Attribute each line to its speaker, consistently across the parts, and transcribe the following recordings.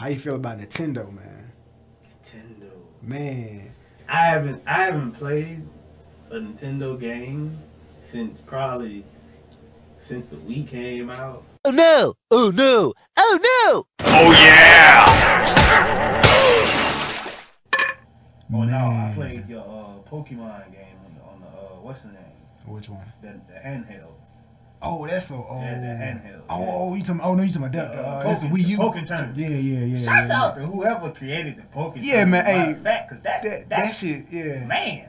Speaker 1: How you feel about Nintendo, man?
Speaker 2: Nintendo.
Speaker 1: Man.
Speaker 2: I haven't played a Nintendo game since the Wii came out.
Speaker 3: Oh no! Oh no! Oh no!
Speaker 4: Oh yeah!
Speaker 2: Oh no, I played your Pokemon game on the what's the name?
Speaker 1: Which one?
Speaker 2: The handheld.
Speaker 1: Oh, that's so.
Speaker 2: Yeah, the handheld.
Speaker 1: Oh, you talking? Oh no, you talking about that? That's a Wii U.
Speaker 2: Pokéturn.
Speaker 1: Yeah.
Speaker 2: Shouts out to whoever created the Pokéturn.
Speaker 1: Yeah, man. Hey,
Speaker 2: fact, cause that
Speaker 1: shit. Yeah.
Speaker 2: Man.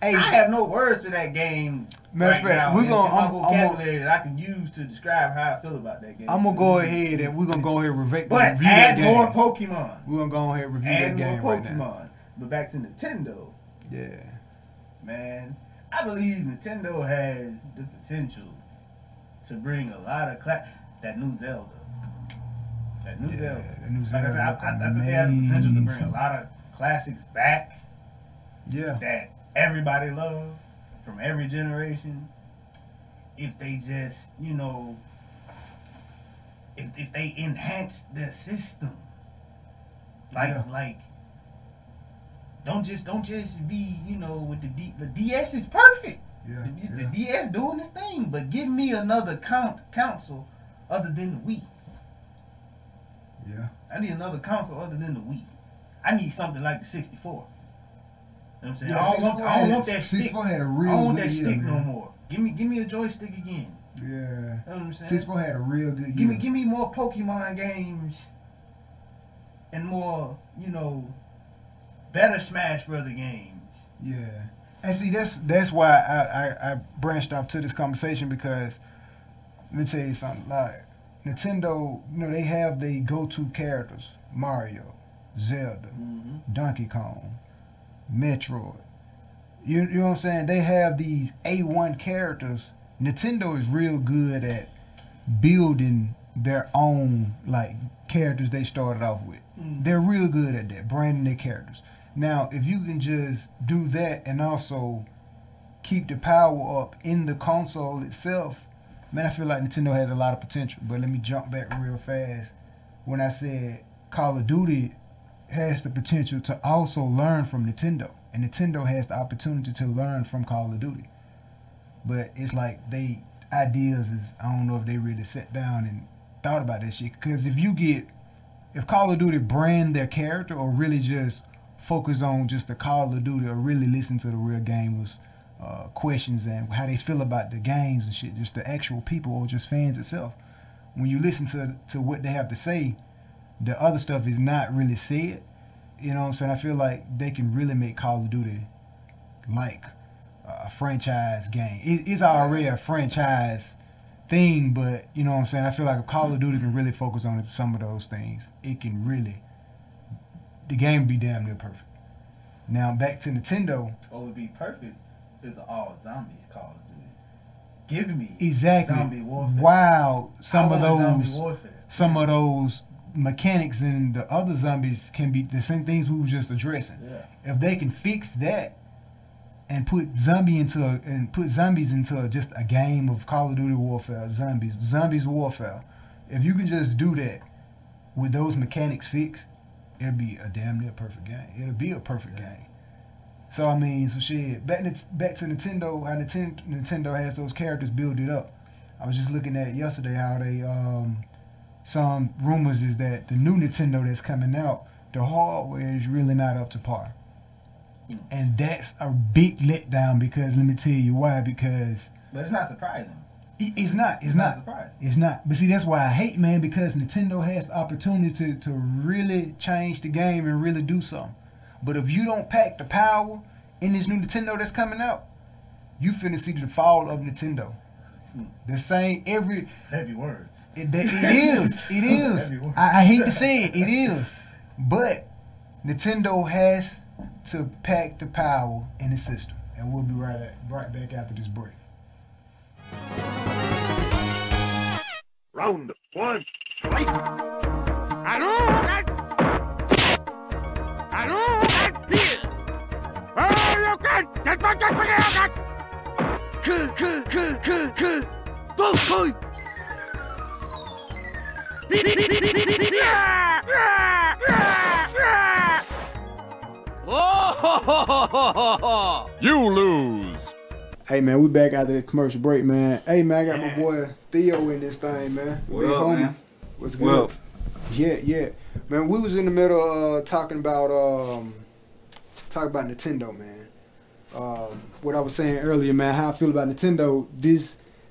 Speaker 1: Hey,
Speaker 2: I have no words to that game.
Speaker 1: Matter
Speaker 2: right now.
Speaker 1: we're gonna.
Speaker 2: My vocabulary that I can use to describe how I feel about that game.
Speaker 1: I'm gonna go ahead and we're gonna go ahead and review
Speaker 2: add
Speaker 1: that game.
Speaker 2: more Pokemon.
Speaker 1: We're gonna go ahead and review that game right now.
Speaker 2: But back to Nintendo.
Speaker 1: Yeah.
Speaker 2: Man, I believe Nintendo has the potential to bring a lot of that new Zelda. That new Zelda.
Speaker 1: The new Zelda.
Speaker 2: Like I said, I think they have the potential to bring a lot of classics back.
Speaker 1: Yeah.
Speaker 2: That everybody loves from every generation. If they just, if they enhance their system. Like don't just be, with the DS is perfect.
Speaker 1: Yeah.
Speaker 2: The DS doing its thing, but give me another console other than the Wii.
Speaker 1: Yeah.
Speaker 2: I need another console other than the Wii. I need something like the 64. You know what I'm saying?
Speaker 1: Yeah,
Speaker 2: I don't want that stick.
Speaker 1: 64 had a real
Speaker 2: I don't want
Speaker 1: good
Speaker 2: that
Speaker 1: year,
Speaker 2: stick
Speaker 1: man.
Speaker 2: no more. Give me a joystick again.
Speaker 1: Yeah.
Speaker 2: You know what I'm saying?
Speaker 1: 64 had a real good year.
Speaker 2: Give me more Pokemon games and more, better Smash Brother games.
Speaker 1: Yeah. And see, that's why I branched off to this conversation, because let me tell you something. Like Nintendo, they have the go-to characters: Mario, Zelda, Donkey Kong, Metroid. You know what I'm saying? They have these A1 characters. Nintendo is real good at building their own characters they started off with. They're real good at that, branding their characters. Now, if you can just do that and also keep the power up in the console itself, man, I feel like Nintendo has a lot of potential. But let me jump back real fast. When I said Call of Duty has the potential to also learn from Nintendo, and Nintendo has the opportunity to learn from Call of Duty. But it's like I don't know if they really sat down and thought about that shit. Because if Call of Duty brand their character, or really just focus on just the Call of Duty, or really listen to the real gamers' questions and how they feel about the games and shit, just the actual people or just fans itself. When you listen to what they have to say, the other stuff is not really said. You know what I'm saying? I feel like they can really make Call of Duty like a franchise game. It's already a franchise thing, but you know what I'm saying? I feel like if Call of Duty can really focus on some of those things, it can really, the game be damn near perfect. Now back to Nintendo.
Speaker 2: What would be perfect is an all zombies Call of Duty. Give me
Speaker 1: exactly
Speaker 2: zombie warfare.
Speaker 1: Wow, some of those mechanics in the other zombies can be the same things we were just addressing.
Speaker 2: Yeah.
Speaker 1: If they can fix that and put zombies into just a game of Call of Duty warfare, zombies warfare. If you can just do that with those mechanics fixed, it'll be a damn near perfect game. It'll be a perfect game. So I mean, shit. Back to Nintendo. How Nintendo has those characters build it up. I was just looking at yesterday how they some rumors is that the new Nintendo that's coming out, the hardware is really not up to par. And that's a big letdown, because let me tell you why. Because
Speaker 2: but it's not surprising.
Speaker 1: It's not
Speaker 2: surprising.
Speaker 1: It's not. But see, that's why I hate, man, because Nintendo has the opportunity to really change the game and really do something. But if you don't pack the power in this new Nintendo that's coming out, you finna see the fall of Nintendo. The same
Speaker 2: heavy words.
Speaker 1: It is. I hate to say it. It is. But Nintendo has to pack the power in the system, and we'll be right back after this break.
Speaker 4: Round one, fight! You lose.
Speaker 1: Hey man, we back after the commercial break, man. Hey man, I got my boy Theo in this thing, man.
Speaker 5: What up, man?
Speaker 1: What's good? Yeah. Man, we was in the middle talking about Nintendo, man. What I was saying earlier, man, how I feel about Nintendo.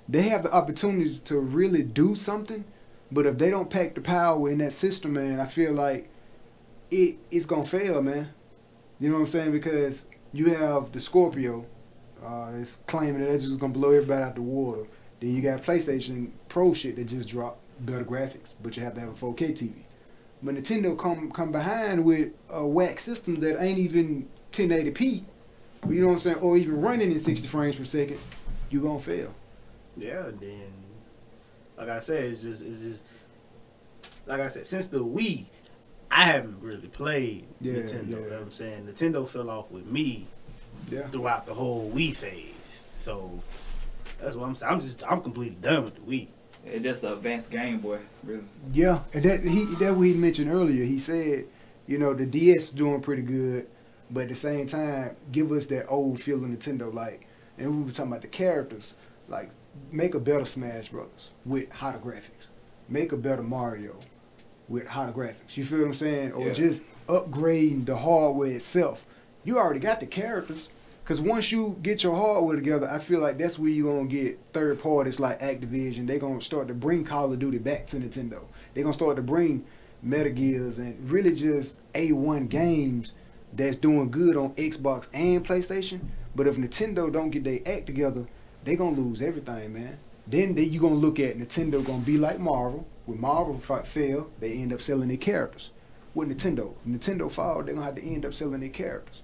Speaker 1: They have the opportunities to really do something, but if they don't pack the power in that system, man, I feel like it's gonna fail, man. You know what I'm saying? Because you have the Scorpio. It's claiming that it's just gonna blow everybody out the water. Then you got PlayStation Pro shit that just dropped better graphics, but you have to have a 4K TV. But Nintendo come behind with a whack system that ain't even 1080p. You know what I'm saying? Or even running in 60 frames per second, you gonna fail.
Speaker 2: Yeah, then like I said, it's just like I said, since the Wii, I haven't really played Nintendo. You know what I'm saying? Nintendo fell off with me throughout the whole Wii phase. So that's what I'm saying. I'm completely done with the Wii.
Speaker 5: It's just an advanced Game Boy, really.
Speaker 1: Yeah, and that what he mentioned earlier. He said, you know, the DS is doing pretty good, but at the same time, give us that old feel of Nintendo. Like, and we were talking about the characters. Like, make a better Smash Brothers with hotter graphics. Make a better Mario with hotter graphics. You feel what I'm saying? Or just upgrading the hardware itself. You already got the characters. Because once you get your hardware together, I feel like that's where you're going to get third parties like Activision. They're going to start to bring Call of Duty back to Nintendo. They're going to start to bring Metal Gears and really just A1 games that's doing good on Xbox and PlayStation. But if Nintendo don't get their act together, they're going to lose everything, man. Then you're going to look at Nintendo going to be like Marvel. When Marvel fail, they end up selling their characters. With Nintendo, if Nintendo fall, they're going to have to end up selling their characters.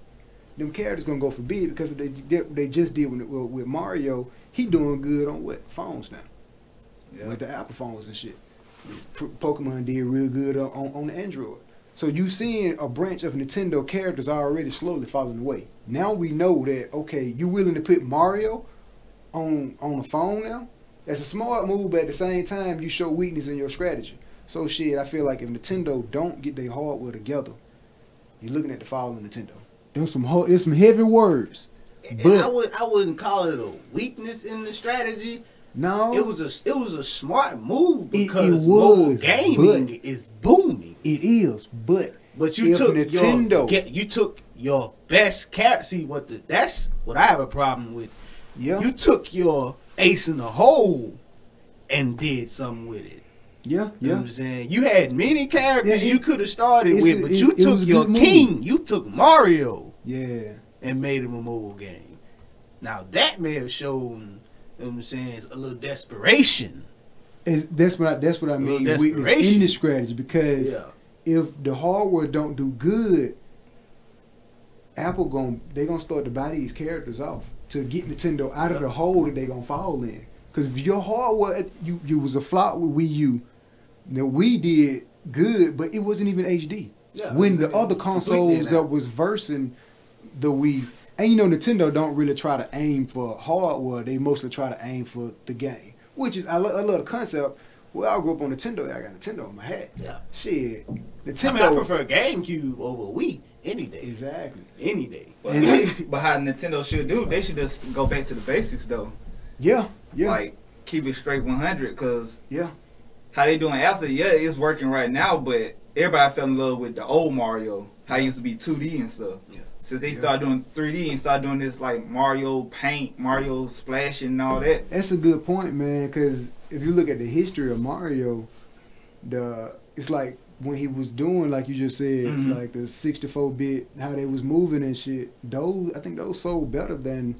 Speaker 1: Them characters gonna go for big because they just did with Mario. He doing good on what phones now, with the Apple phones and shit. Pokemon did real good on Android. So you seeing a branch of Nintendo characters already slowly falling away. Now we know that you willing to put Mario on a phone now. That's a smart move, but at the same time you show weakness in your strategy. So shit, I feel like if Nintendo don't get their hardware together, you're looking at the fall of Nintendo. There's some heavy words, but
Speaker 2: I wouldn't call it a weakness in the strategy.
Speaker 1: No,
Speaker 2: it was a smart move because mobile gaming is booming.
Speaker 1: It is, but
Speaker 2: you took
Speaker 1: Nintendo,
Speaker 2: you took your best character. See that's what I have a problem with.
Speaker 1: Yeah,
Speaker 2: you took your ace in the hole and did something with it.
Speaker 1: Yeah,
Speaker 2: you know what I'm saying? You had many characters you could have started with, but you took your king. You took Mario.
Speaker 1: Yeah.
Speaker 2: And made him a mobile game. Now that may have shown, you know what I'm saying, a little desperation.
Speaker 1: That's what I mean. Weakness in the strategy, because if the hardware don't do good, Apple they gonna start to buy these characters off to get Nintendo out of the hole that they gonna fall in. Because if your hardware you was a flop with Wii U. Now we did good, but it wasn't even HD. Yeah, when the other consoles that was versing the Wii, and you know Nintendo don't really try to aim for hardware; they mostly try to aim for the game. Which is I love the concept. Well, I grew up on Nintendo. I got Nintendo in my hat. Yeah, shit. Nintendo.
Speaker 2: I prefer GameCube over Wii any day.
Speaker 1: Exactly,
Speaker 2: any day.
Speaker 5: But how Nintendo should do? They should just go back to the basics, though.
Speaker 1: Yeah.
Speaker 5: Like keep it straight 100, cause how they doing after? Yeah, it's working right now, but everybody fell in love with the old Mario. How it used to be 2D and stuff. Yeah. Since they started doing 3D and started doing this like Mario Paint, Mario Splashing and all that.
Speaker 1: That's a good point, man, because if you look at the history of Mario, it's like when he was doing, like you just said, like the 64-bit, how they was moving and shit, I think those sold better than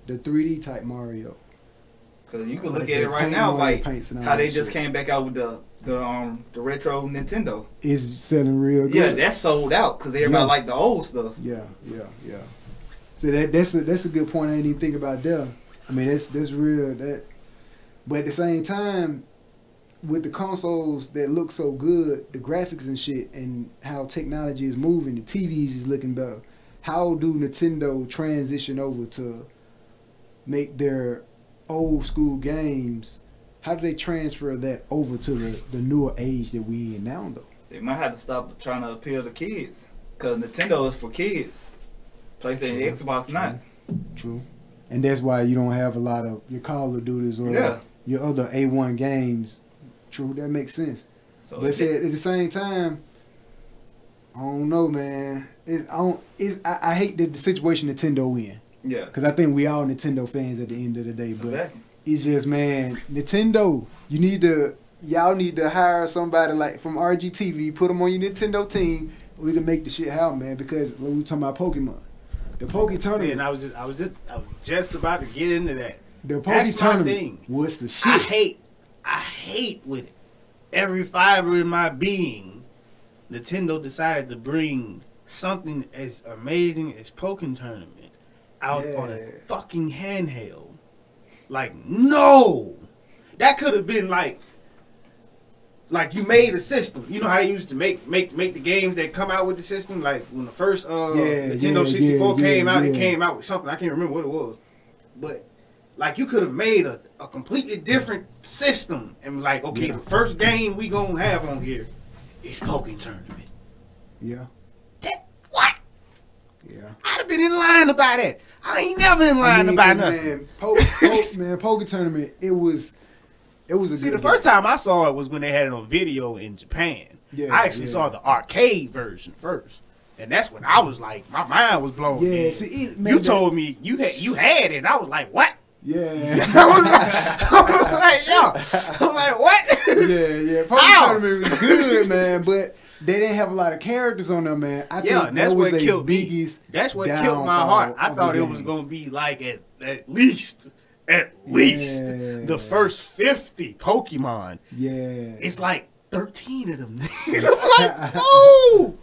Speaker 1: the 3D type Mario.
Speaker 5: Cause you can look at it right now, like how they just came back out with the retro Nintendo.
Speaker 1: Is selling real good.
Speaker 5: Yeah, that's sold out because everybody like the old stuff.
Speaker 1: Yeah. So that's a good point. I didn't even think about that. I mean, that's real. But at the same time, with the consoles that look so good, the graphics and shit, and how technology is moving, the TVs is looking better. How do Nintendo transition over to make their old school games? How do they transfer that over to the newer age that we in now, though?
Speaker 5: They might have to stop trying to appeal to kids, because Nintendo is for kids. PlayStation, Xbox, not.
Speaker 1: True. And that's why you don't have a lot of your Call of Duties or your other A1 games. True, that makes sense. So but at the same time, I don't know, man. I hate the situation Nintendo in.
Speaker 5: Yeah.
Speaker 1: Because I think we all Nintendo fans at the end of the day. But it's just, man, Nintendo, y'all need to hire somebody like from RGTV, put them on your Nintendo team. We can make the shit happen, man. Because we were talking about Pokemon. The Poke Tournament.
Speaker 2: And I was just about to get into that.
Speaker 1: The Poke Tournament was the shit.
Speaker 2: I hate with every fiber in my being, Nintendo decided to bring something as amazing as Pokken Tournament out on a fucking handheld. Like, no! That could have been like you made a system. You know how they used to make the games that come out with the system? Like when the first Nintendo 64 came out, it came out with something. I can't remember what it was. But like you could have made a completely different system and like, okay, the first game we gonna have on here is Pokken Tournament.
Speaker 1: Yeah.
Speaker 2: What?
Speaker 1: Yeah.
Speaker 2: I'd have been in line about that. I ain't never in line about nothing.
Speaker 1: Man, Pokken Tournament, it was a
Speaker 2: See, the first time I saw it was when they had it on video in Japan.
Speaker 1: Yeah,
Speaker 2: I actually saw the arcade version first. And that's when I was like, my mind was blown.
Speaker 1: Yeah, see, you
Speaker 2: told me you had it, and I was like, what?
Speaker 1: Yeah.
Speaker 2: I was like, what?
Speaker 1: Yeah. Pokken Tournament was good, man, but they didn't have a lot of characters on there, man. I think
Speaker 2: that's
Speaker 1: that was
Speaker 2: what killed
Speaker 1: me.
Speaker 2: That's what killed my heart. I thought it was gonna be like at least the first 50 Pokemon.
Speaker 1: Yeah.
Speaker 2: It's like 13 of them. I'm like, no.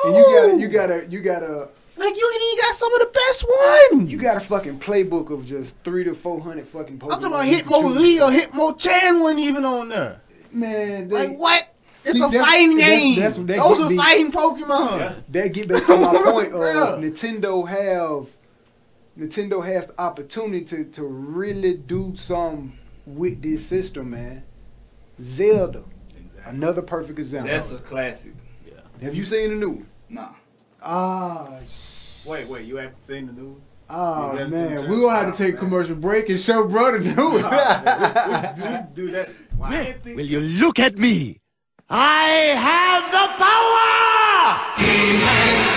Speaker 1: And you gotta
Speaker 2: like you ain't even got some of the best ones.
Speaker 1: You got a fucking playbook of just 300 to 400 fucking Pokemon.
Speaker 2: I'm talking about Hitmo Lee or Hitmo Chan wasn't even on there.
Speaker 1: Man,
Speaker 2: like what? It's a fighting game. Those are fighting Pokemon.
Speaker 1: Yeah. That get back to my point of Nintendo has the opportunity to really do something with this system, man. Zelda, another perfect example.
Speaker 5: That's a classic.
Speaker 2: Yeah.
Speaker 1: Have you seen the new one?
Speaker 5: Nah.
Speaker 2: Wait, you haven't seen the new one?
Speaker 1: Oh man, we're gonna have to take a commercial break and show brother do it.
Speaker 2: We do that.
Speaker 3: Will you look at me? I have the power!